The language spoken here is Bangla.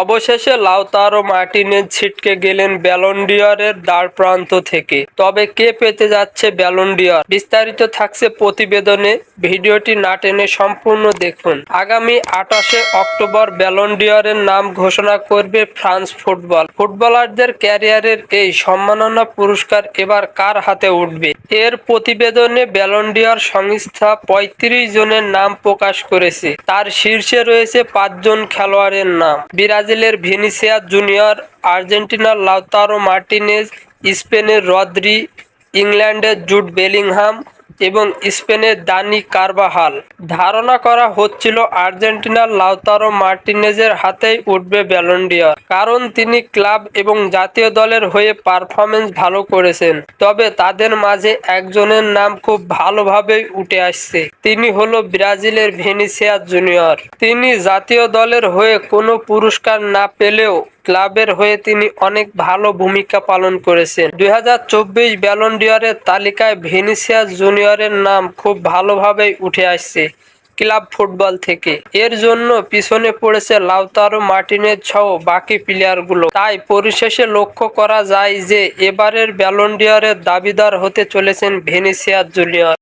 অবশেষে লাউতারো মার্টিনেজ ছিটকে গেলেন ব্যালন ডি'অরের দ্বারপ্রান্ত থেকে। তবে কে পেতে যাচ্ছে ব্যালন ডি'অর? বিস্তারিত থাকছে প্রতিবেদনে, ভিডিওটি না টেনে সম্পূর্ণ দেখুন। আগামী 28শে অক্টোবর ব্যালন ডি'অরের নাম ঘোষণা করবে ফ্রান্স ফুটবল। ফুটবলারদের ক্যারিয়ারের এই সম্মাননা পুরস্কার এবার কার হাতে উঠবে? এর প্রতিবেদনে ব্যালন ডি'অর সংস্থা 35 জনের নাম প্রকাশ করেছে। তার শীর্ষে রয়েছে 5 জন খেলোয়াড়ের নাম। ব্রাজিলের ভিনিসিয়াস জুনিয়র, আর্জেন্টিনার লাউতারো মার্টিনেজ, স্পেনের রদ্রি, ইংল্যান্ডের জুড বেলিংহাম এবং স্পেনের দানি কারবাহাল। ধারণা করা হচ্ছিল আর্জেন্টিনার লাউতারো মার্টিনেজের হাতেই উঠবে ব্যালন ডি'অর, কারণ তিনি ক্লাব এবং জাতীয় দলের হয়ে পারফরম্যান্স ভালো করেছেন। তবে তাদের মাঝে একজনের নাম খুব ভালোভাবেই উঠে আসছে। তিনি হলো ব্রাজিলের ভিনিসিয়াস জুনিয়র। তিনি জাতীয় দলের হয়ে কোনো পুরস্কার না পেলেও ক্লাবের হয়ে তিনি অনেক ভালো ভূমিকা পালন করেছেন। 2024 ব্যালন ডি'অরের তালিকায় ভিনিসিয়াস জুনিয়রের নাম খুব ভালোভাবেই উঠে আসছে ক্লাব ফুটবল থেকে। এর জন্য পিছনে পড়েছে লাউতারো মার্টিনেজ সহ বাকি প্লেয়ারগুলো। তাই পরিশেষে লক্ষ্য করা যায় যে এবারের ব্যালন ডি'অরের দাবিদার হতে চলেছেন ভিনিসিয়াস জুনিয়র।